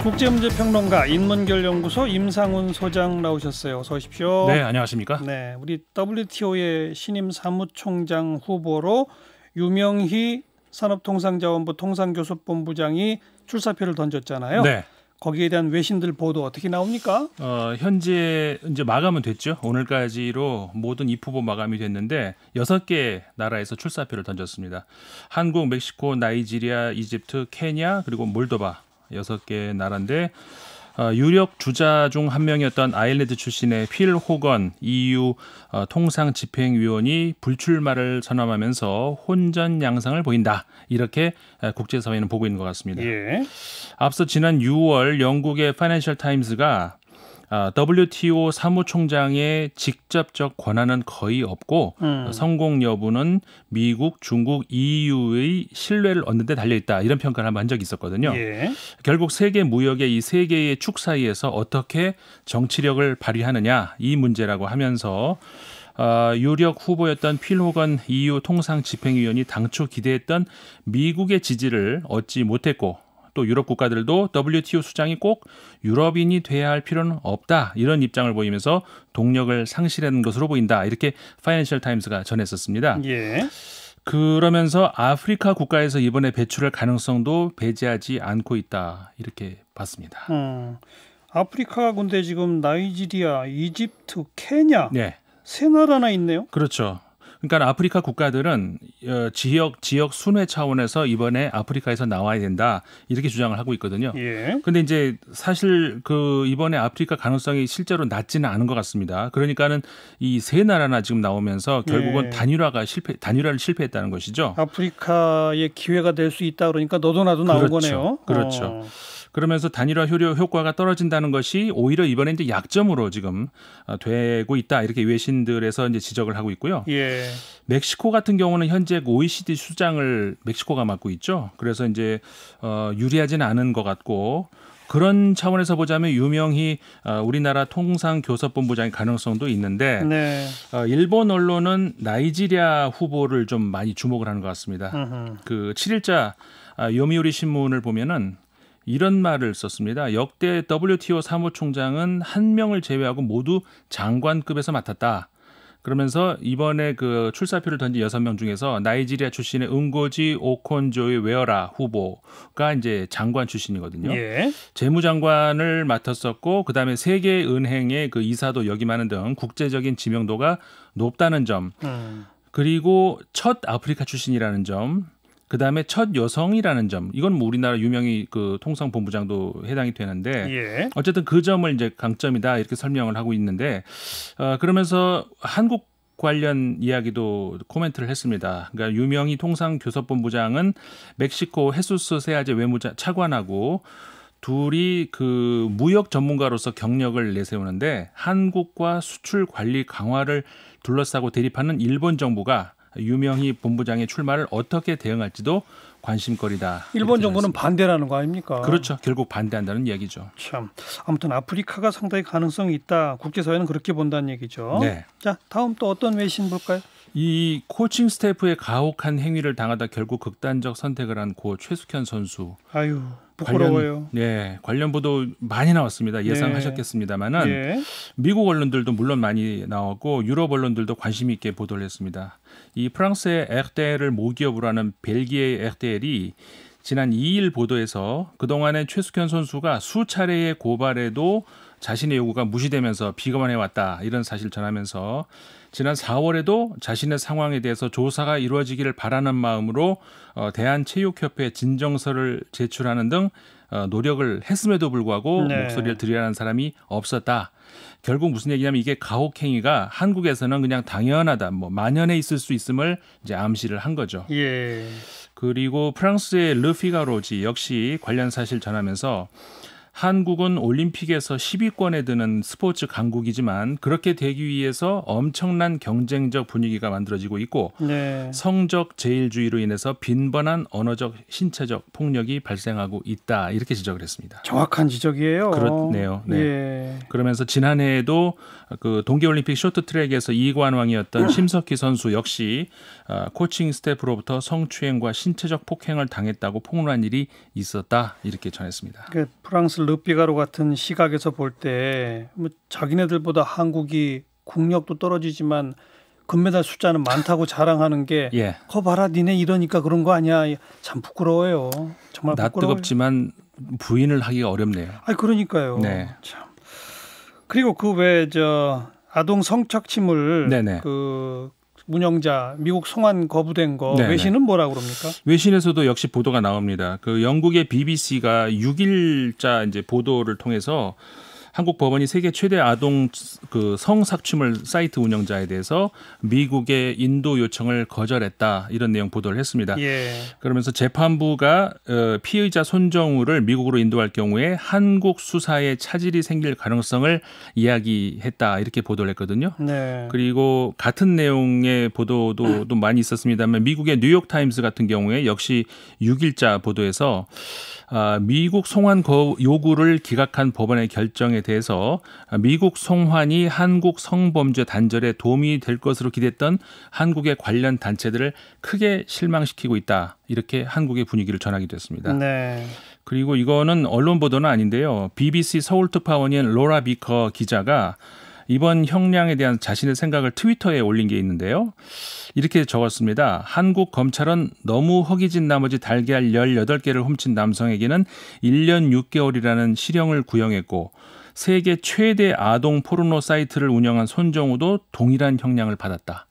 국제문제평론가 인문결연구소 임상훈 소장 나오셨어요. 어서 오십시오. 네, 안녕하십니까? 네, 우리 WTO의 신임 사무총장 후보로 유명희 산업통상자원부 통상교섭본부장이 출사표를 던졌잖아요. 네. 거기에 대한 외신들 보도 어떻게 나옵니까? 현재 이제 마감은 됐죠. 오늘까지로 모든 입후보 마감이 됐는데 6개 나라에서 출사표를 던졌습니다. 한국, 멕시코, 나이지리아, 이집트, 케냐 그리고 몰도바 6개 나라인데 유력 주자 중 한 명이었던 아일랜드 출신의 필 호건 EU 통상집행위원이 불출마를 선언하면서 혼전 양상을 보인다. 이렇게 국제사회는 보고 있는 것 같습니다. 예. 앞서 지난 6월 영국의 파이낸셜 타임스가 WTO 사무총장의 직접적 권한은 거의 없고 성공 여부는 미국, 중국, EU의 신뢰를 얻는 데 달려있다. 이런 평가를 한번 한 적이 있었거든요. 예. 결국 세계 무역의 이 세 개의 축 사이에서 어떻게 정치력을 발휘하느냐 이 문제라고 하면서 유력 후보였던 필 호건 EU 통상집행위원이 당초 기대했던 미국의 지지를 얻지 못했고 또 유럽 국가들도 WTO 수장이 꼭 유럽인이 돼야 할 필요는 없다. 이런 입장을 보이면서 동력을 상실하는 것으로 보인다. 이렇게 파이낸셜 타임스가 전했었습니다. 예. 그러면서 아프리카 국가에서 이번에 배출할 가능성도 배제하지 않고 있다. 이렇게 봤습니다. 아프리카 군대 지금 나이지리아, 이집트, 케냐 네. 세 나라나 있네요. 그렇죠. 그러니까 아프리카 국가들은 지역 순회 차원에서 이번에 아프리카에서 나와야 된다 이렇게 주장을 하고 있거든요. 예. 근데 이제 사실 이번에 아프리카 가능성이 실제로 낮지는 않은 것 같습니다. 그러니까는 이 세 나라나 지금 나오면서 결국은 예. 단일화를 실패했다는 것이죠. 아프리카의 기회가 될 수 있다 그러니까 너도 나도 나온 그렇죠. 거네요. 그렇죠. 그러면서 단일화 효과가 떨어진다는 것이 오히려 이번에 이제 약점으로 지금 되고 있다 이렇게 외신들에서 이제 지적을 하고 있고요. 예. 멕시코 같은 경우는 현재 OECD 수장을 멕시코가 맡고 있죠. 그래서 이제 유리하지는 않은 것 같고 그런 차원에서 보자면 유명히 우리나라 통상교섭본부장의 가능성도 있는데 네. 일본 언론은 나이지리아 후보를 좀 많이 주목을 하는 것 같습니다. 그 7일자 요미우리 신문을 보면은 이런 말을 썼습니다. 역대 WTO 사무총장은 한 명을 제외하고 모두 장관급에서 맡았다. 그러면서 이번에 그 출사표를 던진 6명 중에서 나이지리아 출신의 응고지 오콘조이 웨어라 후보가 이제 장관 출신이거든요. 예. 재무장관을 맡았었고 그다음에 세계은행의 그 이사도 역임하는 등 국제적인 지명도가 높다는 점. 그리고 첫 아프리카 출신이라는 점. 그다음에 첫 여성이라는 점, 이건 뭐 우리나라 유명히 그 통상본부장도 해당이 되는데 예. 어쨌든 그 점을 이제 강점이다 이렇게 설명을 하고 있는데 그러면서 한국 관련 이야기도 코멘트를 했습니다. 그러니까 유명히 통상교섭본부장은 멕시코 헤수스 세아제 외무자 차관하고 둘이 그 무역 전문가로서 경력을 내세우는데 한국과 수출 관리 강화를 둘러싸고 대립하는 일본 정부가 유명희 본부장의 출마를 어떻게 대응할지도 관심거리다. 일본 정부는 반대라는 거 아닙니까? 그렇죠. 결국 반대한다는 이야기죠. 참. 아무튼 아프리카가 상당히 가능성이 있다. 국제사회는 그렇게 본다는 얘기죠. 네. 자, 다음 또 어떤 외신 볼까요? 이 코칭 스태프의 가혹한 행위를 당하다 결국 극단적 선택을 한 고 최숙현 선수. 아유, 부끄러워요. 관련 보도 많이 나왔습니다. 예상하셨겠습니다만은 예. 미국 언론들도 물론 많이 나왔고 유럽 언론들도 관심 있게 보도를 했습니다. 이 프랑스의 에르데를 모기업으로 하는 벨기에의 에르데이 지난 2일 보도에서 그동안에 최숙현 선수가 수차례의 고발에도 자신의 요구가 무시되면서 비거만해왔다 이런 사실을 전하면서 지난 4월에도 자신의 상황에 대해서 조사가 이루어지기를 바라는 마음으로 대한체육협회에 진정서를 제출하는 등 노력을 했음에도 불구하고 목소리를 들으라는 사람이 없었다. 결국 무슨 얘기냐면 이게 가혹행위가 한국에서는 그냥 당연하다, 뭐 만연해 있을 수 있음을 이제 암시를 한 거죠. 예. 그리고 프랑스의 르피가로지 역시 관련 사실 전하면서 한국은 올림픽에서 10위권에 드는 스포츠 강국이지만 그렇게 되기 위해서 엄청난 경쟁적 분위기가 만들어지고 있고 성적 제일주의로 인해서 빈번한 언어적, 신체적 폭력이 발생하고 있다. 이렇게 지적을 했습니다. 정확한 지적이에요. 그렇네요. 네. 그러면서 지난해에도 그 동계올림픽 쇼트트랙에서 2관왕이었던 심석희 선수 역시 코칭 스태프로부터 성추행과 신체적 폭행을 당했다고 폭로한 일이 있었다. 이렇게 전했습니다. 프랑스 르피가로 같은 시각에서 볼 때 뭐 자기네들보다 한국이 국력도 떨어지지만 금메달 숫자는 많다고 자랑하는 게 예. 거 봐라 니네 이러니까 그런 거 아니야. 참 부끄러워요. 정말 나 부끄러워요. 뜨겁지만 부인을 하기가 어렵네요. 아니 그러니까요. 네. 참. 그리고 그 외 저 아동 성착취물 네네. 그 운영자 미국 송환 거부된 거 네네. 외신은 뭐라 그럽니까? 외신에서도 역시 보도가 나옵니다. 그 영국의 BBC가 6일자 이제 보도를 통해서 한국 법원이 세계 최대 아동 그 성착취물 사이트 운영자에 대해서 미국의 인도 요청을 거절했다 이런 내용 보도를 했습니다. 예. 그러면서 재판부가 피의자 손정우를 미국으로 인도할 경우에 한국 수사에 차질이 생길 가능성을 이야기했다 이렇게 보도를 했거든요. 네. 그리고 같은 내용의 보도도 또 많이 있었습니다만 미국의 뉴욕타임스 같은 경우에 역시 6일자 보도에서 미국 송환 요구를 기각한 법원의 결정에 대해서 미국 송환이 한국 성범죄 단절에 도움이 될 것으로 기대했던 한국의 관련 단체들을 크게 실망시키고 있다. 이렇게 한국의 분위기를 전하기도 했습니다. 네. 그리고 이거는 언론 보도는 아닌데요. BBC 서울특파원인 로라 비커 기자가 이번 형량에 대한 자신의 생각을 트위터에 올린 게 있는데요. 이렇게 적었습니다. 한국 검찰은 너무 허기진 나머지 달걀 18개를 훔친 남성에게는 1년 6개월이라는 실형을 구형했고 세계 최대 아동 포르노 사이트를 운영한 손정우도 동일한 형량을 받았다.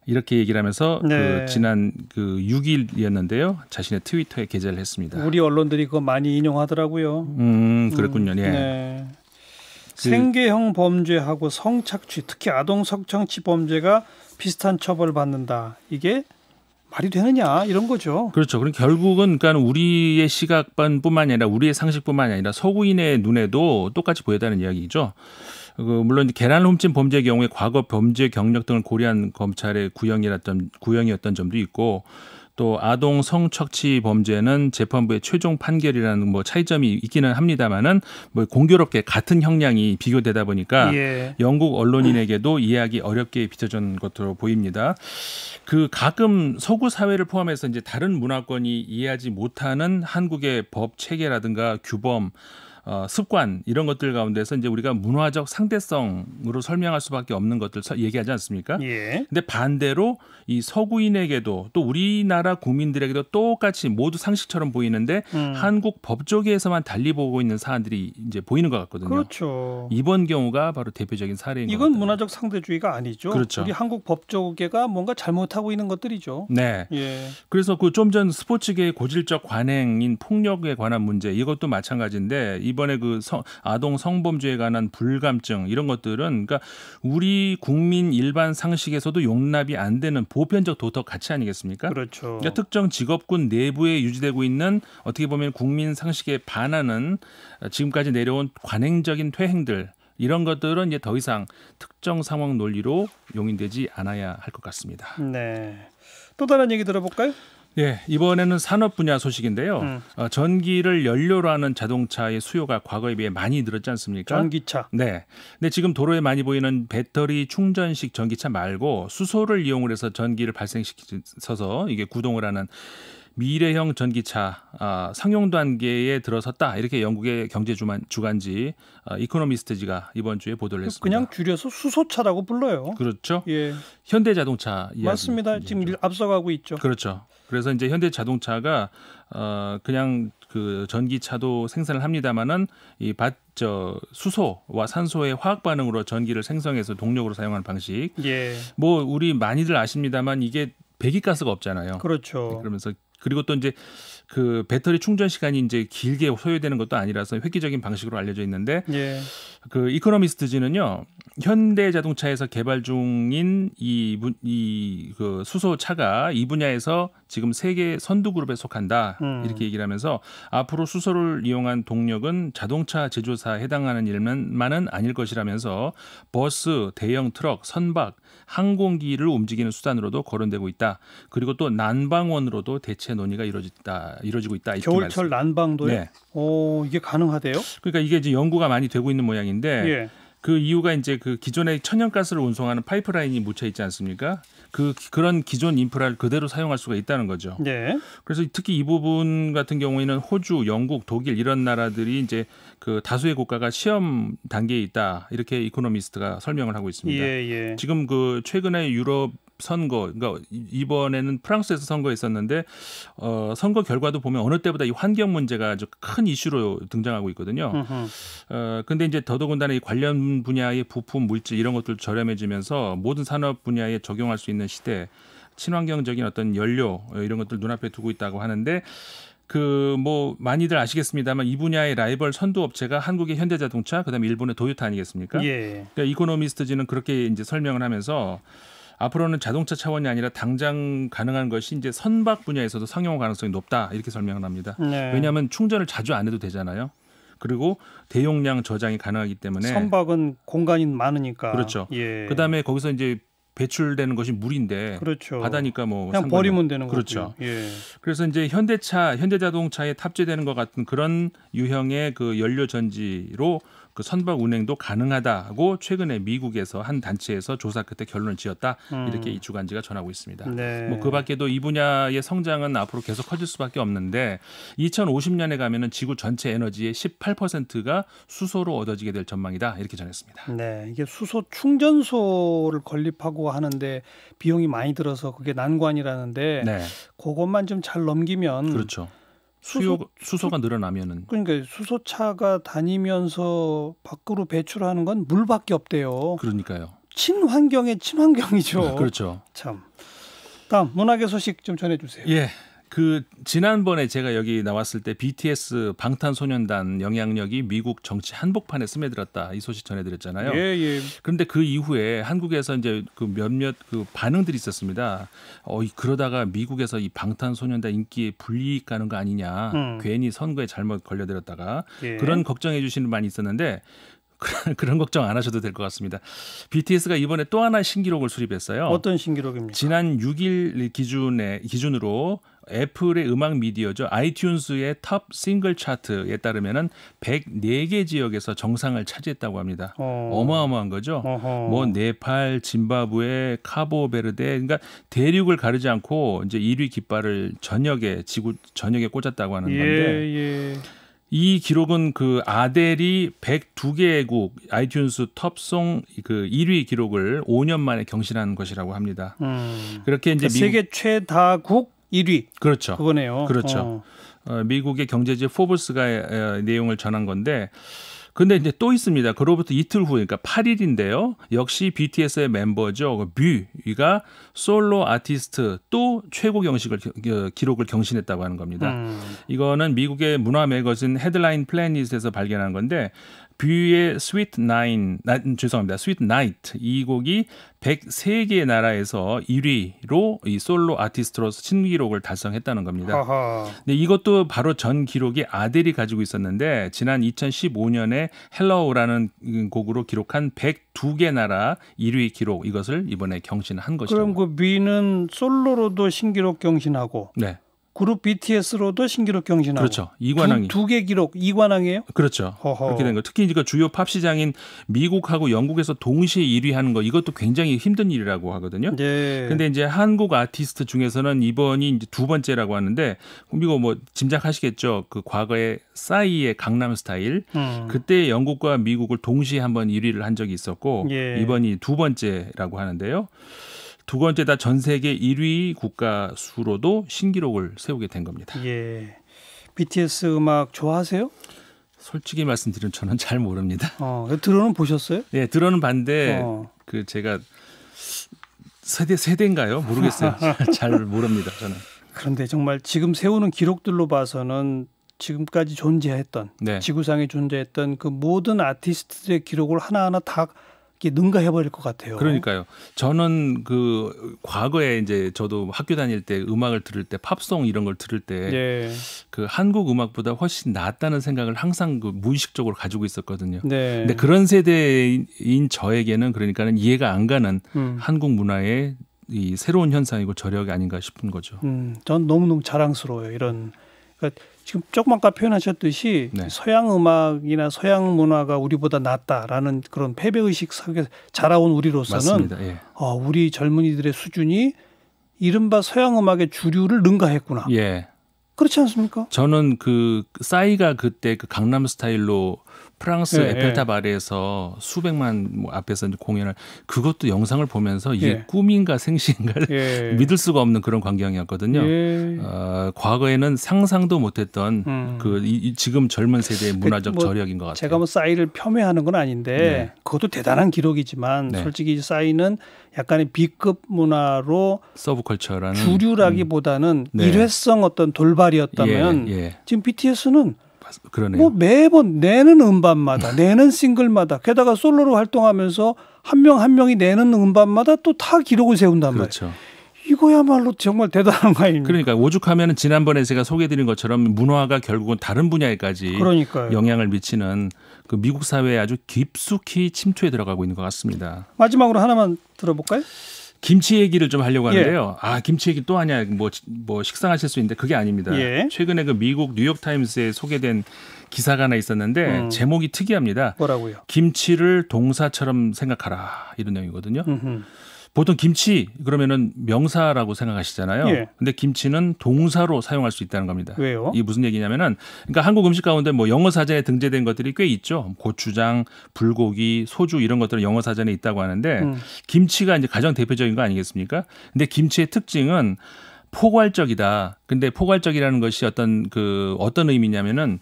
이렇게 얘기를 하면서 네. 지난 6일이었는데요. 자신의 트위터에 게재를 했습니다. 우리 언론들이 그거 많이 인용하더라고요. 그렇군요. 예. 네. 생계형 범죄하고 성착취, 특히 아동 성착취 범죄가 비슷한 처벌을 받는다. 이게 말이 되느냐 이런 거죠. 그렇죠. 그럼 결국은 그러니까 우리의 시각뿐만이 아니라 우리의 상식뿐만이 아니라 서구인의 눈에도 똑같이 보였다는 이야기죠. 물론 계란을 훔친 범죄의 경우에 과거 범죄 경력 등을 고려한 검찰의 구형이었던 점도 있고 또 아동 성착취 범죄는 재판부의 최종 판결이라는 뭐 차이점이 있기는 합니다만은 뭐 공교롭게 같은 형량이 비교되다 보니까 예. 영국 언론인에게도 이해하기 어렵게 비춰진 것으로 보입니다. 그 가끔 서구 사회를 포함해서 이제 다른 문화권이 이해하지 못하는 한국의 법 체계라든가 규범 습관 이런 것들 가운데서 이제 우리가 문화적 상대성으로 설명할 수밖에 없는 것들 얘기하지 않습니까? 예. 근데 반대로 이 서구인에게도 또 우리나라 국민들에게도 똑같이 모두 상식처럼 보이는데 한국 법조계에서만 달리 보고 있는 사안들이 이제 보이는 것 같거든요. 그렇죠. 이번 경우가 바로 대표적인 사례인 것 이건 같아요. 문화적 상대주의가 아니죠. 그렇죠. 우리 한국 법조계가 뭔가 잘못하고 있는 것들이죠. 네. 예. 그래서 그 좀 전 스포츠계의 고질적 관행인 폭력에 관한 문제 이것도 마찬가지인데 이번에 그 아동 성범죄에 관한 불감증 이런 것들은 그러니까 우리 국민 일반 상식에서도 용납이 안 되는 보편적 도덕 가치 아니겠습니까? 그렇죠. 그러니까 특정 직업군 내부에 유지되고 있는 어떻게 보면 국민 상식에 반하는 지금까지 내려온 관행적인 퇴행들 이런 것들은 이제 더 이상 특정 상황 논리로 용인되지 않아야 할 것 같습니다. 네. 또 다른 얘기 들어볼까요? 네, 이번에는 산업 분야 소식인데요. 전기를 연료로 하는 자동차의 수요가 과거에 비해 많이 늘었지 않습니까? 전기차. 네. 근데 지금 도로에 많이 보이는 배터리 충전식 전기차 말고 수소를 이용을 해서 전기를 발생시켜서 이게 구동을 하는 미래형 전기차 상용 단계에 들어섰다. 이렇게 영국의 경제 주간지 이코노미스트지가 이번 주에 보도를 했습니다. 그냥 줄여서 수소차라고 불러요. 그렇죠. 예. 현대자동차 이야기. 맞습니다. 지금 앞서가고 있죠. 그렇죠. 그래서 이제 현대자동차가 그냥 그 전기차도 생산을 합니다만은 이 수소와 산소의 화학 반응으로 전기를 생성해서 동력으로 사용하는 방식. 예. 뭐 우리 많이들 아십니다만 이게 배기가스가 없잖아요. 그렇죠. 그러면서 그리고 또 이제 그 배터리 충전 시간이 이제 길게 소요되는 것도 아니라서 획기적인 방식으로 알려져 있는데 예. 그 이코노미스트지는요 현대자동차에서 개발 중인 그 수소차가 이 분야에서 지금 세계 선두 그룹에 속한다 이렇게 얘기를 하면서 앞으로 수소를 이용한 동력은 자동차 제조사에 해당하는 일만은 아닐 것이라면서 버스, 대형 트럭, 선박, 항공기를 움직이는 수단으로도 거론되고 있다. 그리고 또 난방원으로도 대체 논의가 이루어지고 있다. 겨울철 난방도요? 네. 오, 이게 가능하대요? 그러니까 이게 이제 연구가 많이 되고 있는 모양인데 예. 그 이유가 이제 그 기존의 천연가스를 운송하는 파이프라인이 묻혀 있지 않습니까? 그런 기존 인프라를 그대로 사용할 수가 있다는 거죠. 네. 그래서 특히 이 부분 같은 경우에는 호주, 영국, 독일 이런 나라들이 이제 그 다수의 국가가 시험 단계에 있다 이렇게 이코노미스트가 설명을 하고 있습니다. 예. 지금 그 최근에 유럽 선거, 그러니까 이번에는 프랑스에서 선거했었는데 선거 결과도 보면 어느 때보다 이 환경 문제가 아주 큰 이슈로 등장하고 있거든요. 근데 이제 더더군다나 이 관련 분야의 부품, 물질 이런 것들 저렴해지면서 모든 산업 분야에 적용할 수 있는 시대, 친환경적인 어떤 연료 이런 것들 눈앞에 두고 있다고 하는데. 그 뭐 많이들 아시겠습니다만 이 분야의 라이벌 선두 업체가 한국의 현대자동차, 그다음에 일본의 도요타 아니겠습니까? 예. 그러니까 이코노미스트지는 그렇게 이제 설명을 하면서 앞으로는 자동차 차원이 아니라 당장 가능한 것이 이제 선박 분야에서도 상용 가능성이 높다 이렇게 설명을 합니다. 네. 왜냐하면 충전을 자주 안 해도 되잖아요. 그리고 대용량 저장이 가능하기 때문에 선박은 공간이 많으니까. 그렇죠. 예. 그다음에 거기서 이제 배출되는 것이 물인데 그렇죠. 바다니까 뭐 그냥 버리면 되는 그렇죠. 거고요. 예. 그래서 이제 현대자동차에 탑재되는 것 같은 그런 유형의 그 연료 전지로 그 선박 운행도 가능하다고 최근에 미국에서 한 단체에서 조사 끝에 결론을 지었다 이렇게 이 주간지가 전하고 있습니다. 네. 뭐 그밖에도 이 분야의 성장은 앞으로 계속 커질 수밖에 없는데 2050년에 가면은 지구 전체 에너지의 18%가 수소로 얻어지게 될 전망이다 이렇게 전했습니다. 네, 이게 수소 충전소를 건립하고 하는데 비용이 많이 들어서 그게 난관이라는데 네, 그것만 좀 잘 넘기면 그렇죠. 수소가 늘어나면은 그러니까 수소차가 다니면서 밖으로 배출하는 건 물밖에 없대요. 그러니까요. 친환경의 친환경이죠. 그렇죠. 참. 다음 문학의 소식 좀 전해주세요. 예. 그 지난번에 제가 여기 나왔을 때 BTS 방탄소년단 영향력이 미국 정치 한복판에 스며들었다 이 소식 전해드렸잖아요. 예. 그런데 그 이후에 한국에서 이제 그 몇몇 그 반응들이 있었습니다. 그러다가 미국에서 이 방탄소년단 인기에 불이익 가는 거 아니냐. 괜히 선거에 잘못 걸려들었다가 예. 그런 걱정해 주시는 분이 있었는데 그런 걱정 안 하셔도 될 것 같습니다. BTS가 이번에 또 하나 신기록을 수립했어요. 어떤 신기록입니까? 지난 6일 기준으로 애플의 음악 미디어죠. 아이튠즈의 탑 싱글 차트에 따르면은 104개 지역에서 정상을 차지했다고 합니다. 어마어마한 거죠. 뭐 네팔, 짐바브웨, 카보베르데, 그러니까 대륙을 가르지 않고 이제 1위 깃발을 지구 전역에 꽂았다고 하는 건데. 예. 이 기록은 그 아델이 102개국 아이튠즈 톱송 그 1위 기록을 5년 만에 경신한 것이라고 합니다. 그렇게 이제 세계 최다국 1위. 그렇죠. 그거네요. 그렇죠. 미국의 경제지 포브스가 내용을 전한 건데, 근데 이제 또 있습니다. 그로부터 이틀 후에, 그러니까 8일인데요. 역시 BTS의 멤버죠. 뮤가 솔로 아티스트 또 최고 기록을 경신했다고 하는 겁니다. 이거는 미국의 문화 매거진 헤드라인 플래닛에서 발견한 건데, 뷰의 스위트 나이트 이 곡이 103개의 나라에서 1위로 이 솔로 아티스트로서 신기록을 달성했다는 겁니다. 근데 이것도 바로 전 기록이 아델이 가지고 있었는데 지난 2015년에 헬로우라는 곡으로 기록한 102개 나라 1위 기록 이것을 이번에 경신한 것이죠. 그럼 그 뮤는 솔로로도 신기록 경신하고 네. 그룹 BTS로도 신기록 경신하고 그렇죠. 이관왕이 두 개 기록 이관왕이에요? 그렇죠. 그렇게 된 거. 특히 그 주요 팝 시장인 미국하고 영국에서 동시에 1위 하는 거 이것도 굉장히 힘든 일이라고 하거든요. 네. 근데 이제 한국 아티스트 중에서는 이번이 이제 두 번째라고 하는데 이거 뭐 짐작하시겠죠. 그 과거에 싸이의 강남 스타일 그때 영국과 미국을 동시에 한번 1위를 한 적이 있었고 이번이 두 번째라고 하는데요. 두 번째 다 전 세계 1위 국가 수로도 신기록을 세우게 된 겁니다. 예. BTS 음악 좋아하세요? 솔직히 말씀드리면 저는 잘 모릅니다. 들어는 보셨어요? 예, 들어는 봤는데 그 제가 세대인가요? 모르겠어요. 잘 모릅니다. 저는. 그런데 정말 지금 세우는 기록들로 봐서는 지금까지 존재했던 지구상에 존재했던 그 모든 아티스트들의 기록을 하나하나 다 능가해버릴 것 같아요. 그러니까요. 저는 그 과거에 이제 저도 학교 다닐 때 음악을 들을 때 팝송 이런 걸 들을 때 그 한국 음악보다 훨씬 낫다는 생각을 항상 그 무의식적으로 가지고 있었거든요. 근데 그런 세대인 저에게는 그러니까는 이해가 안 가는 한국 문화의 이 새로운 현상이고 저력이 아닌가 싶은 거죠. 전 너무너무 자랑스러워요. 이런 그러니까 지금 조금 아까 표현하셨듯이 네. 서양 음악이나 서양 문화가 우리보다 낫다라는 그런 패배의식 속에 자라온 우리로서는 예. 우리 젊은이들의 수준이 이른바 서양 음악의 주류를 능가했구나. 예. 그렇지 않습니까? 저는 그 싸이가 그때 그 강남 스타일로 프랑스 예, 에펠탑 아래에서 수백만 앞에서 공연을 그것도 영상을 보면서 이게 예. 꿈인가 생시인가를 예. 믿을 수가 없는 그런 광경이었거든요. 예. 과거에는 상상도 못했던 지금 젊은 세대의 문화적 저력인 것 같아요. 제가 뭐 싸이를 폄훼하는 건 아닌데 네. 그것도 대단한 기록이지만 네. 솔직히 싸이는 약간의 B급 문화로 서브컬처라는 주류라기보다는 네. 일회성 어떤 돌발이었다면 지금 BTS는 그러네요. 뭐 매번 내는 음반마다 내는 싱글마다 게다가 솔로로 활동하면서 한 명 한 명이 내는 음반마다 또 다 기록을 세운단 그렇죠. 말이에요. 이거야말로 정말 대단한 거 아닙니까? 그러니까 오죽하면 지난번에 제가 소개해드린 것처럼 문화가 결국은 다른 분야에까지 그러니까요. 영향을 미치는 그 미국 사회에 아주 깊숙이 침투해 들어가고 있는 것 같습니다. 마지막으로 하나만 들어볼까요? 김치 얘기를 좀 하려고 하는데요. 김치 얘기 또 하냐 뭐 식상하실 수 있는데 그게 아닙니다. 최근에 그 미국 뉴욕타임스에 소개된 기사가 하나 있었는데 제목이 특이합니다. 뭐라고요? 김치를 동사처럼 생각하라 이런 내용이거든요. 보통 김치 그러면은 명사라고 생각하시잖아요. 근데 김치는 동사로 사용할 수 있다는 겁니다. 왜요? 이게 무슨 얘기냐면은 그러니까 한국 음식 가운데 뭐 영어 사전에 등재된 것들이 꽤 있죠. 고추장, 불고기, 소주 이런 것들은 영어 사전에 있다고 하는데 김치가 이제 가장 대표적인 거 아니겠습니까? 근데 김치의 특징은 포괄적이다. 근데 포괄적이라는 것이 어떤 의미냐면은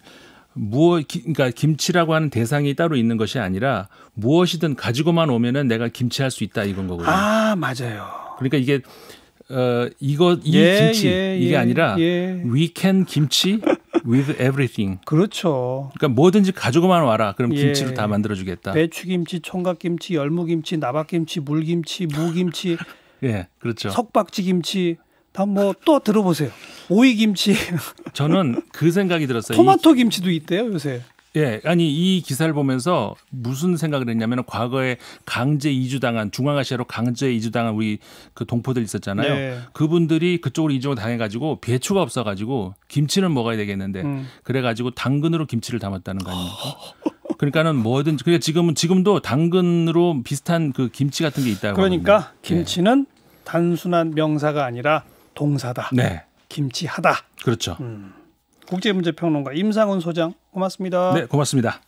그러니까 김치라고 하는 대상이 따로 있는 것이 아니라 무엇이든 가지고만 오면은 내가 김치할 수 있다 이건 거거든요. 맞아요. 그러니까 이게 김치 이게 아니라 we can 김치 with everything. 그렇죠. 그러니까 뭐든지 가지고만 와라. 그럼 김치를 다 만들어주겠다. 배추김치, 총각김치, 열무김치, 나박김치, 물김치, 무김치, 그렇죠. 석박지김치. 다 뭐 또 들어보세요. 오이김치. 저는 그 생각이 들었어요. 토마토 김치도 있대요 요새. 아니 이 기사를 보면서 무슨 생각을 했냐면 과거에 강제 이주당한 중앙아시아로 강제 이주당한 우리 그 동포들 있었잖아요. 그분들이 그쪽으로 이주를 당해가지고 배추가 없어가지고 김치는 먹어야 되겠는데 그래가지고 당근으로 김치를 담았다는 거 아닙니까? 그러니까는 뭐든 그러니까 지금도 당근으로 비슷한 그 김치 같은 게 있다고. 그러니까 김치는 단순한 명사가 아니라 동사다. 김치하다. 그렇죠. 국제문제평론가 임상훈 소장 고맙습니다. 네, 고맙습니다.